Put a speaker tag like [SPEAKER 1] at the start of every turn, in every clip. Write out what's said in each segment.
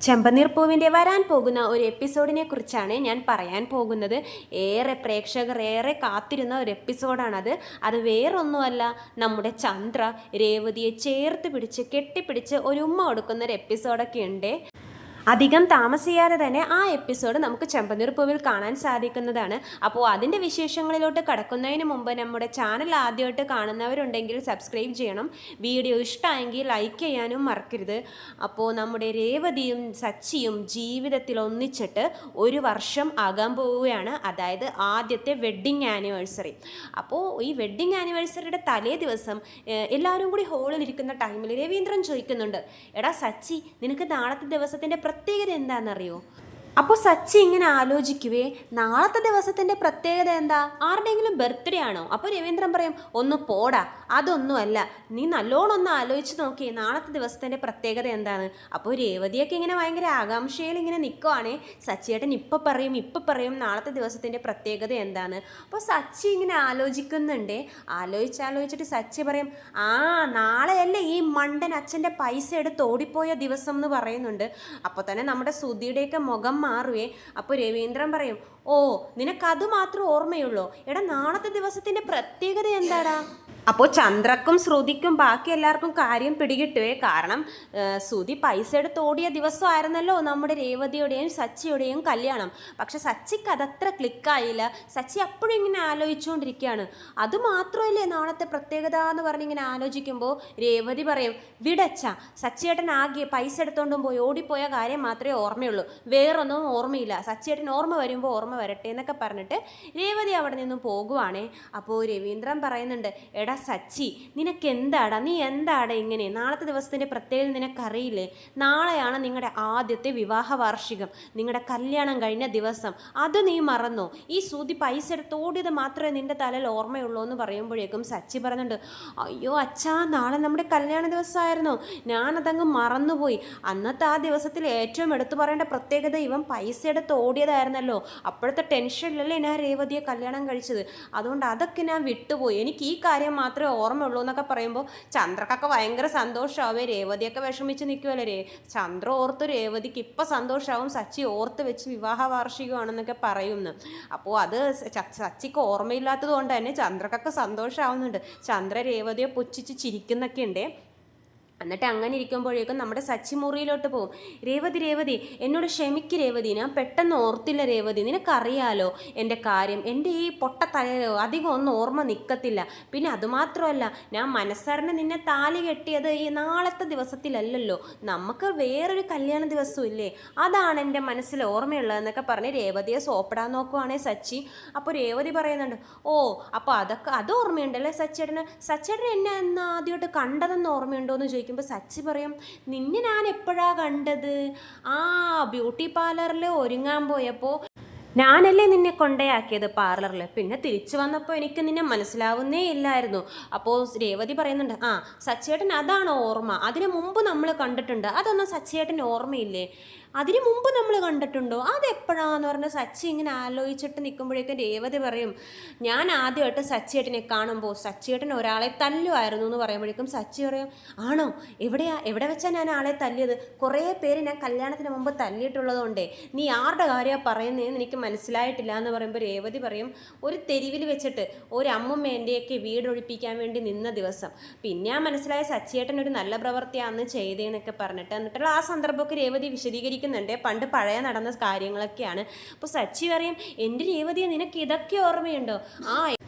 [SPEAKER 1] ചെമ്പനീർ പൂവിൻ്റെ വരാൻ പോകുന്ന ഒരു എപ്പിസോഡിനെ കുറിച്ചാണ് ഞാൻ പറയാൻ പോകുന്നത്. ഏറെ പ്രേക്ഷകർ ഏറെ കാത്തിരുന്ന ഒരു എപ്പിസോഡാണത്. അത് വേറൊന്നുമല്ല, നമ്മുടെ ചന്ദ്ര രേവതിയെ ചേർത്ത് പിടിച്ച് കെട്ടിപ്പിടിച്ച് ഒരു ഉമ്മ കൊടുക്കുന്ന ഒരു എപ്പിസോഡൊക്കെ ഉണ്ട്. അധികം താമസിയാതെ തന്നെ ആ എപ്പിസോഡ് നമുക്ക് ചെമ്പനീർ പൂവിൽ കാണാൻ സാധിക്കുന്നതാണ്. അപ്പോൾ അതിൻ്റെ വിശേഷങ്ങളിലോട്ട് കടക്കുന്നതിന് മുമ്പ് നമ്മുടെ ചാനൽ ആദ്യമായിട്ട് കാണുന്നവരുണ്ടെങ്കിൽ സബ്സ്ക്രൈബ് ചെയ്യണം. വീഡിയോ ഇഷ്ടമായെങ്കിൽ ലൈക്ക് ചെയ്യാനും മറക്കരുത്. അപ്പോൾ നമ്മുടെ രേവതിയും സച്ചിയും ജീവിതത്തിൽ ഒന്നിച്ചിട്ട് ഒരു വർഷം ആകാൻ പോവുകയാണ്. അതായത് ആദ്യത്തെ വെഡ്ഡിങ് ആനിവേഴ്സറി. അപ്പോൾ ഈ വെഡ്ഡിങ് ആനിവേഴ്സറിയുടെ തലേ ദിവസം എല്ലാവരും കൂടി ഹോളിലിരിക്കുന്ന ടൈമിൽ രവീന്ദ്രൻ ചോദിക്കുന്നുണ്ട്, എടാ സച്ചി, നിനക്ക് നാളത്തെ ദിവസത്തിൻ്റെ പ്രത്യേകത എന്താണെന്നറിയോ? അപ്പോൾ സച്ചി ഇങ്ങനെ ആലോചിക്കുവേ, നാളത്തെ ദിവസത്തിൻ്റെ പ്രത്യേകത എന്താ? ആരുടെയെങ്കിലും ബർത്ത്ഡേ ആണോ? അപ്പോൾ രവീന്ദ്രൻ പറയും, ഒന്ന് പോടാ, അതൊന്നുമല്ല, നീ നല്ലോണം ഒന്ന് ആലോചിച്ച് നോക്കി, നാളത്തെ ദിവസത്തിൻ്റെ പ്രത്യേകത എന്താണ്? അപ്പോൾ രേവതിയൊക്കെ ഇങ്ങനെ ഭയങ്കര ആകാംക്ഷയിൽ ഇങ്ങനെ നിൽക്കുവാണേ. സച്ചിയേട്ടൻ ഇപ്പം പറയും നാളത്തെ ദിവസത്തിൻ്റെ പ്രത്യേകത എന്താണ്. അപ്പോൾ സച്ചി ഇങ്ങനെ ആലോചിക്കുന്നുണ്ടേ. ആലോചിച്ചിട്ട് സച്ചി പറയും, ആ നാളെയല്ലേ ഈ മണ്ടൻ അച്ഛൻ്റെ പൈസ എടുത്ത് ഓടിപ്പോയ ദിവസം എന്ന് പറയുന്നുണ്ട്. അപ്പോൾ തന്നെ നമ്മുടെ സുധിയുടെയൊക്കെ മുഖം മാറുവേ. അപ്പോൾ രവീന്ദ്രൻ പറയും, ഓ നിനക്കത് മാത്രം ഓർമ്മയുള്ളൂ, എടാ നാളത്തെ ദിവസത്തിൻ്റെ പ്രത്യേകത എന്താടാ? അപ്പോൾ ചന്ദ്രക്കും ശ്രുതിക്കും ബാക്കി എല്ലാവർക്കും കാര്യം പിടികിട്ടുവേ. കാരണം ശ്രുതി പൈസ എടുത്ത് ഓടിയ ദിവസമായിരുന്നല്ലോ നമ്മുടെ രേവതിയുടെയും സച്ചിയുടെയും കല്യാണം. പക്ഷെ സച്ചിക്ക് അതത്ര ക്ലിക്കായില്ല. സച്ചി അപ്പോഴും ഇങ്ങനെ ആലോചിച്ചുകൊണ്ടിരിക്കുകയാണ്. അതുമാത്രമല്ലേ നാളത്തെ പ്രത്യേകത എന്ന് പറഞ്ഞിങ്ങനെ ആലോചിക്കുമ്പോൾ രേവതി പറയും, വിടച്ച, സച്ചിയേട്ടൻ ആകെ പൈസ എടുത്തോണ്ടും പോയി ഓടിപ്പോയ കാര്യം മാത്രമേ ഓർമ്മയുള്ളൂ, വേറൊന്നും ഓർമ്മയില്ല, സച്ചിയേട്ടൻ ഓർമ്മ വരുമ്പോൾ ഓർമ്മ വരട്ടെ എന്നൊക്കെ പറഞ്ഞിട്ട് രേവതി അവിടെ നിന്നും പോകുവാണേ. അപ്പോൾ രവീന്ദ്രൻ പറയുന്നുണ്ട്, എടാ സച്ചി, നിനക്ക് എന്താടാ, നീ എന്താടാ ഇങ്ങനെ? നാളത്തെ ദിവസത്തിൻ്റെ പ്രത്യേകത നിനക്കറിയില്ലേ? നാളെയാണ് നിങ്ങളുടെ ആദ്യത്തെ വിവാഹ വാർഷികം, നിങ്ങളുടെ കല്യാണം കഴിഞ്ഞ ദിവസം. അത് നീ മറന്നോ? ഈ ശ്രുതി പൈസ എടുത്ത് ഓടിയത് മാത്രമേ നിൻ്റെ തലയിൽ ഓർമ്മയുള്ളൂ എന്ന് പറയുമ്പോഴേക്കും സച്ചി പറയുന്നുണ്ട്, അയ്യോ അച്ഛാ, നാളെ നമ്മുടെ കല്യാണ ദിവസമായിരുന്നു, ഞാനതങ്ങ് മറന്നുപോയി. അന്നത്തെ ആ ദിവസത്തിൽ ഏറ്റവും എടുത്തു പറയേണ്ട പ്രത്യേകത ഇവൻ പൈസ എടുത്ത് ഓടിയതായിരുന്നല്ലോ. അപ്പോഴത്തെ ടെൻഷനിലല്ലേ ഞാൻ രേവതിയെ കല്യാണം കഴിച്ചത്, അതുകൊണ്ട് അതൊക്കെ ഞാൻ വിട്ടുപോയി, എനിക്ക് ഈ കാര്യം മാത്രമേ ഓർമ്മയുള്ളൂ എന്നൊക്കെ പറയുമ്പോൾ ചന്ദ്രക്കൊക്കെ ഭയങ്കര സന്തോഷമാവേ. രേവതിയൊക്കെ വിഷമിച്ച് നിൽക്കുമല്ലേ. ചന്ദ്ര ഓർത്ത് രേവതിക്ക് ഇപ്പം സന്തോഷമാവും, സച്ചി ഓർത്ത് വെച്ച് വിവാഹ വാർഷികമാണെന്നൊക്കെ പറയുന്നു. അപ്പോൾ അത് സച്ചിക്ക് ഓർമ്മയില്ലാത്തത് കൊണ്ട് തന്നെ ചന്ദ്രക്കൊക്കെ സന്തോഷമാവുന്നുണ്ട്. ചന്ദ്ര രേവതിയെ പുച്ഛിച്ച് ചിരിക്കുന്നൊക്കെ ഉണ്ട്. എന്നിട്ട് അങ്ങനെ ഇരിക്കുമ്പോഴേക്കും നമ്മുടെ സച്ചി മുറിയിലോട്ട് പോകും. രേവതി, എന്നോട് ക്ഷമിക്ക് രേവതി, ഞാൻ പെട്ടെന്ന് ഓർത്തില്ല രേവതി, നിനക്കറിയാലോ എൻ്റെ കാര്യം, എൻ്റെ ഈ പൊട്ട തലയിലോ അധികം ഒന്നും ഓർമ്മ നിൽക്കത്തില്ല. പിന്നെ അതുമാത്രമല്ല, ഞാൻ മനസ്സറിന് നിന്നെ താലി കെട്ടിയത് ഈ നാളത്തെ ദിവസത്തിലല്ലല്ലോ, നമുക്ക് വേറൊരു കല്യാണ ദിവസവും ഇല്ലേ, അതാണ് എൻ്റെ മനസ്സിൽ ഓർമ്മയുള്ളതെന്നൊക്കെ പറഞ്ഞ് രേവതിയെ സോപ്പിടാൻ നോക്കുവാണേ സച്ചി. അപ്പോൾ രേവതി പറയുന്നുണ്ട്, ഓ അപ്പോൾ അത് ഓർമ്മയുണ്ടല്ലേ സച്ചേട്ടൻ എന്നെ എന്ന് ആദ്യമായിട്ട് കണ്ടതെന്ന് ഓർമ്മയുണ്ടോ എന്ന് ചോദിക്കും. സച്ചി പറയും, നിന്നെ ഞാൻ എപ്പോഴാ കണ്ടത്? ആ ബ്യൂട്ടി പാർലറിൽ ഒരുങ്ങാൻ പോയപ്പോൾ ഞാനല്ലേ നിന്നെ കൊണ്ടയാക്കിയത് പാർലറിൽ, പിന്നെ തിരിച്ചു വന്നപ്പോൾ എനിക്ക് നിന്നെ മനസ്സിലാവുന്നേ ഇല്ലായിരുന്നു. അപ്പോൾ രേവതി പറയുന്നുണ്ട്, ആ സച്ചേട്ടൻ അതാണ് ഓർമ്മ, അതിനു മുമ്പ് നമ്മൾ കണ്ടിട്ടുണ്ട്, അതൊന്നും സച്ചേട്ടൻ ഓർമ്മയില്ലേ? അതിനു മുമ്പ് നമ്മൾ കണ്ടിട്ടുണ്ടോ? അതെപ്പോഴാന്ന് പറഞ്ഞാൽ സച്ചി ഇങ്ങനെ ആലോചിച്ചിട്ട് നിൽക്കുമ്പോഴേക്കും രേവതി പറയും, ഞാൻ ആദ്യമായിട്ട് സച്ചിയേട്ടനെ കാണുമ്പോൾ സച്ചിയേട്ടൻ ഒരാളെ തല്ലുമായിരുന്നു എന്ന് പറയുമ്പോഴേക്കും സച്ചി പറയും, ആണോ, എവിടെ വെച്ചാൽ ഞാൻ ആളെ തല്ലിയത്? കുറേ പേര് ഞാൻ കല്യാണത്തിന് മുമ്പ് തല്ലിയിട്ടുള്ളതുകൊണ്ടേ നീ ആരുടെ കാര്യമാണ് പറയുന്നതെന്ന് എനിക്ക് മനസ്സിലായിട്ടില്ല എന്ന് പറയുമ്പോൾ രേവതി പറയും, ഒരു തെരുവിൽ വെച്ചിട്ട് ഒരു അമ്മുമ്മ എൻ്റെയൊക്കെ വീടൊഴിപ്പിക്കാൻ വേണ്ടി നിന്ന ദിവസം, പിന്നെ ആ മനസ്സിലായ സച്ചിയേട്ടൻ ഒരു നല്ല പ്രവൃത്തിയാണെന്ന് ചെയ്തേന്നൊക്കെ പറഞ്ഞിട്ട് എന്നിട്ടുള്ള ആ സന്ദർഭമൊക്കെ രേവതി വിശദീകരിക്കുന്നുണ്ട്. പണ്ട് പഴയ നടന്ന കാര്യങ്ങളൊക്കെയാണ്. അപ്പോൾ സച്ചി പറയും, എൻ്റെ രേവതിയെ നിനക്ക് ഇതൊക്കെ ഓർമ്മയുണ്ടോ? ആ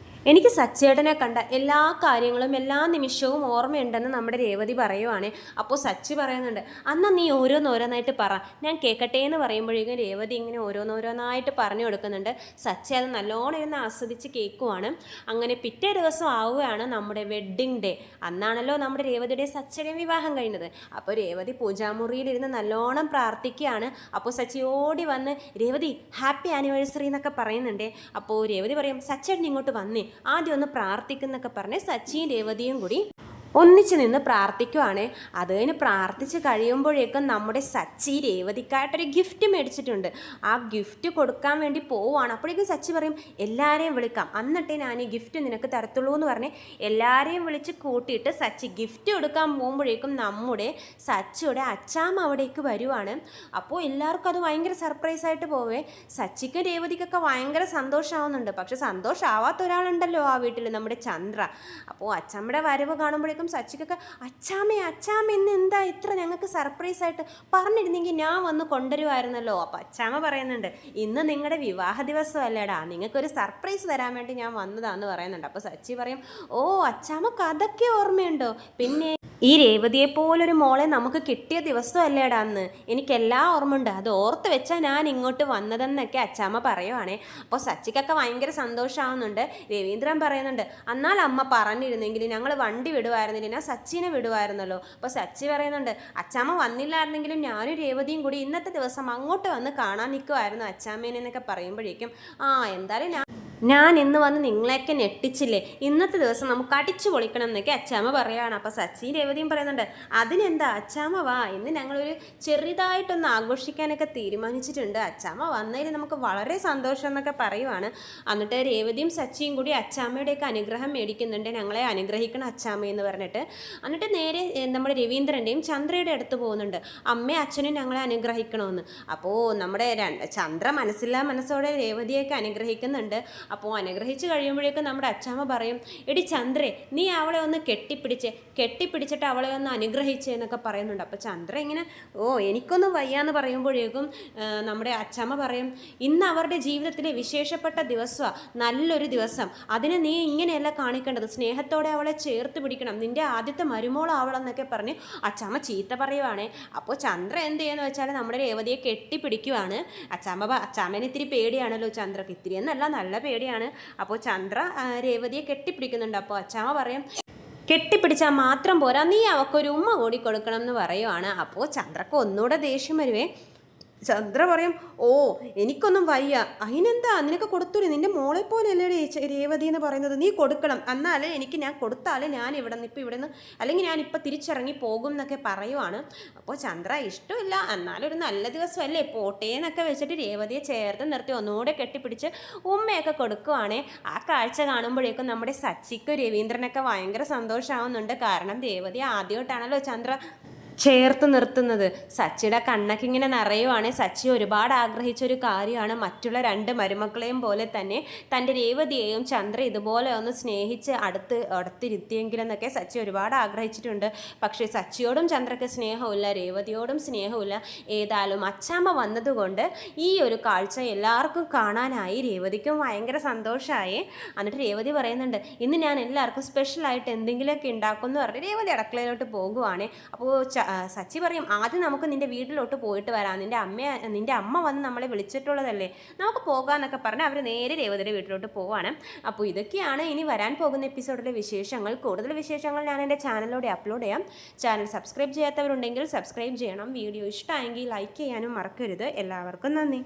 [SPEAKER 1] എനിക്ക് സച്ചേട്ടനെ കണ്ട എല്ലാ കാര്യങ്ങളും എല്ലാ നിമിഷവും ഓർമ്മയുണ്ടെന്ന് നമ്മുടെ രേവതി പറയുവാണ്. അപ്പോൾ സച്ചി പറയുന്നുണ്ട്, അന്ന് നീ ഓരോന്നോരോന്നായിട്ട് പറ, ഞാൻ കേൾക്കട്ടെ എന്ന് പറയുമ്പോഴേക്കും രേവതി ഇങ്ങനെ ഓരോന്നോരോന്നായിട്ട് പറഞ്ഞു കൊടുക്കുന്നുണ്ട്. സച്ചി അത് നല്ലോണം ഇരുന്ന് ആസ്വദിച്ച് കേൾക്കുവാണ്. അങ്ങനെ പിറ്റേ ദിവസം ആവുകയാണ് നമ്മുടെ വെഡ്ഡിങ് ഡേ. അന്നാണല്ലോ നമ്മുടെ രേവതിയുടെ സച്ചിയുടെയും വിവാഹം കഴിഞ്ഞത്. അപ്പോൾ രേവതി പൂജാമുറിയിലിരുന്ന് നല്ലോണം പ്രാർത്ഥിക്കുകയാണ്. അപ്പോൾ സച്ചി ഓടി വന്ന്, രേവതി ഹാപ്പി ആനിവേഴ്സറി എന്നൊക്കെ പറയുന്നുണ്ട്. അപ്പോൾ രേവതി പറയും, സച്ചേട്ടൻ ഇങ്ങോട്ട് വന്നേ, ആദ്യം ഒന്ന് പ്രാർത്ഥിക്കുന്നൊക്കെ പറഞ്ഞ് സച്ചിയും രേവതിയും കൂടി ഒന്നിച്ച് നിന്ന് പ്രാർത്ഥിക്കുവാണ്. അത് കഴിഞ്ഞ് പ്രാർത്ഥിച്ച് കഴിയുമ്പോഴേക്കും നമ്മുടെ സച്ചി രേവതിക്കായിട്ടൊരു ഗിഫ്റ്റ് മേടിച്ചിട്ടുണ്ട്. ആ ഗിഫ്റ്റ് കൊടുക്കാൻ വേണ്ടി പോവുകയാണ്. അപ്പോഴേക്കും സച്ചി പറയും എല്ലാവരെയും വിളിക്കാം, എന്നിട്ടേ ഞാൻ ഈ ഗിഫ്റ്റ് നിനക്ക് തരത്തുള്ളൂ എന്ന് പറഞ്ഞ് എല്ലാവരെയും വിളിച്ച് കൂട്ടിയിട്ട് സച്ചി ഗിഫ്റ്റ് കൊടുക്കാൻ പോകുമ്പോഴേക്കും നമ്മുടെ സച്ചിയുടെ അച്ചാമ്മ അവിടേക്ക് വരുവാണ്. അപ്പോൾ എല്ലാവർക്കും അത് ഭയങ്കര സർപ്രൈസായിട്ട് പോവേ. സച്ചിക്കും രേവതിക്കൊക്കെ ഭയങ്കര സന്തോഷമാവുന്നുണ്ട്. പക്ഷെ സന്തോഷമാവാത്ത ഒരാളുണ്ടല്ലോ ആ വീട്ടിൽ, നമ്മുടെ ചന്ദ്ര. അപ്പോൾ അച്ചാമ്മയുടെ വരവ് കാണുമ്പോഴേക്കും സച്ചിക്കൊക്കെ അച്ചാമ്മ ഇന്ന് എന്താ ഇത്ര ഞങ്ങൾക്ക് സർപ്രൈസ് ആയിട്ട് പറഞ്ഞിരുന്നെങ്കിൽ ഞാൻ വന്ന് കൊണ്ടുവരുമായിരുന്നല്ലോ. അപ്പം അച്ചാമ്മ പറയുന്നുണ്ട് ഇന്ന് നിങ്ങളുടെ വിവാഹ ദിവസം അല്ലേടാ, നിങ്ങൾക്കൊരു സർപ്രൈസ് തരാൻ വേണ്ടി ഞാൻ വന്നതാന്ന് പറയുന്നുണ്ട്. അപ്പോൾ സച്ചി പറയും ഓ അച്ചാമ്മക്ക് അതൊക്കെ ഓർമ്മയുണ്ടോ, പിന്നെ ഈ രേവതിയെപ്പോലൊരു മോളെ നമുക്ക് കിട്ടിയ ദിവസമല്ലേടാ അന്ന്, എനിക്കെല്ലാം ഓർമ്മയുണ്ട്, അത് ഓർത്ത് വെച്ചാൽ ഞാൻ ഇങ്ങോട്ട് വന്നതെന്നൊക്കെ അച്ചാമ്മ പറയുവാണേ. അപ്പോൾ സച്ചിക്കൊക്കെ ഭയങ്കര സന്തോഷമാവുന്നുണ്ട്. രവീന്ദ്രൻ പറയുന്നുണ്ട് എന്നാൽ അമ്മ പറഞ്ഞിരുന്നെങ്കിൽ ഞങ്ങൾ വണ്ടി വിടുമായിരുന്നില്ല, ഞാൻ സച്ചിനെ വിടുമായിരുന്നല്ലോ. അപ്പോൾ സച്ചി പറയുന്നുണ്ട് അച്ചാമ്മ വന്നില്ലായിരുന്നെങ്കിലും ഞാനും രേവതിയും കൂടി ഇന്നത്തെ ദിവസം അങ്ങോട്ട് വന്ന് കാണാൻ നിൽക്കുമായിരുന്നു അച്ചാമ്മേനെന്നൊക്കെ പറയുമ്പോഴേക്കും എന്തായാലും ഞാൻ ഇന്ന് വന്ന് നിങ്ങളെയൊക്കെ ഞെട്ടിച്ചില്ലേ, ഇന്നത്തെ ദിവസം നമുക്ക് അടിച്ചു പൊളിക്കണം എന്നൊക്കെ അച്ചാമ്മ പറയുകയാണ്. അപ്പോൾ സച്ചിൻ രേവതിയും പറയുന്നുണ്ട് അതിനെന്താ അച്ചാമ്മ വാ, ഇന്ന് ഞങ്ങളൊരു ചെറുതായിട്ടൊന്ന് ആഘോഷിക്കാനൊക്കെ തീരുമാനിച്ചിട്ടുണ്ട്, അച്ചാമ്മ വന്നതിൽ നമുക്ക് വളരെ സന്തോഷം എന്നൊക്കെ പറയുവാണ്. എന്നിട്ട് രേവതിയും സച്ചിയും കൂടി അച്ചാമ്മയുടെയൊക്കെ അനുഗ്രഹം മേടിക്കുന്നുണ്ട്, ഞങ്ങളെ അനുഗ്രഹിക്കണം അച്ചാമ്മ എന്ന് പറഞ്ഞിട്ട്. എന്നിട്ട് നേരെ നമ്മുടെ രവീന്ദ്രൻ്റെയും ചന്ദ്രയുടെ അടുത്ത് പോകുന്നുണ്ട്, അമ്മയും അച്ഛനും ഞങ്ങളെ അനുഗ്രഹിക്കണമെന്ന്. അപ്പോൾ നമ്മുടെ ചന്ദ്ര മനസ്സോടെ രേവതിയൊക്കെ അനുഗ്രഹിക്കുന്നുണ്ട്. അപ്പോൾ അനുഗ്രഹിച്ച് കഴിയുമ്പോഴേക്കും നമ്മുടെ അച്ചാമ്മ പറയും എടി ചന്ദ്രേ നീ അവളെ ഒന്ന് കെട്ടിപ്പിടിച്ചിട്ട് അവളെ ഒന്ന് അനുഗ്രഹിച്ചേ എന്നൊക്കെ പറയുന്നുണ്ട്. അപ്പോൾ ചന്ദ്ര ഇങ്ങനെ എനിക്കൊന്നും വയ്യാന്ന് പറയുമ്പോഴേക്കും നമ്മുടെ അച്ചാമ്മ പറയും ഇന്ന് അവരുടെ ജീവിതത്തിലെ വിശേഷപ്പെട്ട ദിവസമാണ്, നല്ലൊരു ദിവസം, അതിനെ നീ ഇങ്ങനെയല്ല കാണിക്കേണ്ടത്, സ്നേഹത്തോടെ അവളെ ചേർത്ത് പിടിക്കണം, നിൻ്റെ ആദ്യത്തെ മരുമോളാവളെന്നൊക്കെ പറഞ്ഞ് അച്ചാമ്മ ചീത്ത പറയുവാണേ. അപ്പോൾ ചന്ദ്ര എന്ത് ചെയ്യുന്നു വെച്ചാൽ നമ്മുടെ രേവതിയെ കെട്ടിപ്പിടിക്കുവാണ്. അച്ചാമ്മേനെ ഇത്തിരി പേടിയാണല്ലോ ചന്ദ്രക്ക്, ഇത്തിരി എന്നല്ല നല്ല പേടിയാണ്. അപ്പോൾ ചന്ദ്ര രേവതിയെ കെട്ടിപ്പിടിക്കുന്നുണ്ട്. അപ്പോൾ അച്ചാമ്മ പറയും കെട്ടിപ്പിടിച്ചാൽ മാത്രം പോരാ, നീ അവൾക്കൊരു ഉമ്മ കൂടി കൊടുക്കണം എന്ന് പറയുവാണ്. അപ്പോൾ ചന്ദ്രക്ക് ഒന്നുകൂടെ ദേഷ്യം വരുവേ. ചന്ദ്ര പറയും എനിക്കൊന്നും വയ്യ, അതിനെന്താ നിനക്ക് കൊടുത്തൂടെ, നിൻ്റെ മോളെ പോലെയല്ലേ രേവതി എന്ന് പറയുന്നത്, നീ കൊടുക്കണം, എന്നാലേ ഞാൻ കൊടുത്താലേ ഞാൻ ഇവിടെ നിന്ന് അല്ലെങ്കിൽ ഞാനിപ്പോൾ തിരിച്ചിറങ്ങി പോകും എന്നൊക്കെ പറയുവാണ്. അപ്പോൾ ചന്ദ്ര ഇഷ്ടമില്ല, എന്നാലും ഒരു നല്ല ദിവസമല്ലേ പോട്ടേ എന്നൊക്കെ വെച്ചിട്ട് രേവതിയെ ചേർത്ത് നിർത്തി ഒന്നുകൂടെ കെട്ടിപ്പിടിച്ച് ഉമ്മയൊക്കെ കൊടുക്കുവാണേ. ആ കാഴ്ച കാണുമ്പോഴേക്കും നമ്മുടെ സച്ചിക്കും രവീന്ദ്രനൊക്കെ ഭയങ്കര സന്തോഷമാവുന്നുണ്ട്. കാരണം രേവതി ആദ്യമായിട്ടാണല്ലോ ചന്ദ്ര ചേർത്ത് നിർത്തുന്നത്. സച്ചിയുടെ കണ്ണൊക്കെ ഇങ്ങനെ നിറയുവാണ്. സച്ചി ഒരുപാട് ആഗ്രഹിച്ചൊരു കാര്യമാണ് മറ്റുള്ള രണ്ട് മരുമക്കളെയും പോലെ തന്നെ തൻ്റെ രേവതിയെയും ചന്ദ്ര ഇതുപോലെ ഒന്ന് സ്നേഹിച്ച് അടുത്തിരുത്തിയെങ്കിലെന്നൊക്കെ സച്ചി ഒരുപാട് ആഗ്രഹിച്ചിട്ടുണ്ട്. പക്ഷേ സച്ചിയോടും ചന്ദ്രയ്ക്ക് സ്നേഹമില്ല, രേവതിയോടും സ്നേഹമില്ല. ഏതായാലും അച്ചാമ്മ വന്നതുകൊണ്ട് ഈ ഒരു കാഴ്ച എല്ലാവർക്കും കാണാനായി. രേവതിക്കും ഭയങ്കര സന്തോഷമായി. എന്നിട്ട് രേവതി പറയുന്നുണ്ട് ഇന്ന് ഞാൻ എല്ലാവർക്കും സ്പെഷ്യലായിട്ട് എന്തെങ്കിലുമൊക്കെ ഉണ്ടാക്കും എന്ന് പറഞ്ഞ് രേവതി അടുക്കളയിലോട്ട് പോകുവാണ്. അപ്പോൾ സച്ചി പറയും ആദ്യം നമുക്ക് നിൻ്റെ വീട്ടിലോട്ട് പോയിട്ട് വരാം, നിൻ്റെ അമ്മ വന്ന് നമ്മളെ വിളിച്ചിട്ടുള്ളതല്ലേ, നമുക്ക് പോകാമെന്നൊക്കെ പറഞ്ഞ് അവർ നേരെ രേവതിയുടെ വീട്ടിലോട്ട് പോവാണ്. അപ്പോൾ ഇതൊക്കെയാണ് ഇനി വരാൻ പോകുന്ന എപ്പിസോഡിലെ വിശേഷങ്ങൾ. കൂടുതൽ വിശേഷങ്ങൾ ഞാൻ എൻ്റെ ചാനലിലൂടെ അപ്ലോഡ് ചെയ്യാം. ചാനൽ സബ്സ്ക്രൈബ് ചെയ്യാത്തവരുണ്ടെങ്കിൽ സബ്സ്ക്രൈബ് ചെയ്യണം. വീഡിയോ ഇഷ്ടമായെങ്കിൽ ലൈക്ക് ചെയ്യാനും മറക്കരുത്. എല്ലാവർക്കും നന്ദി.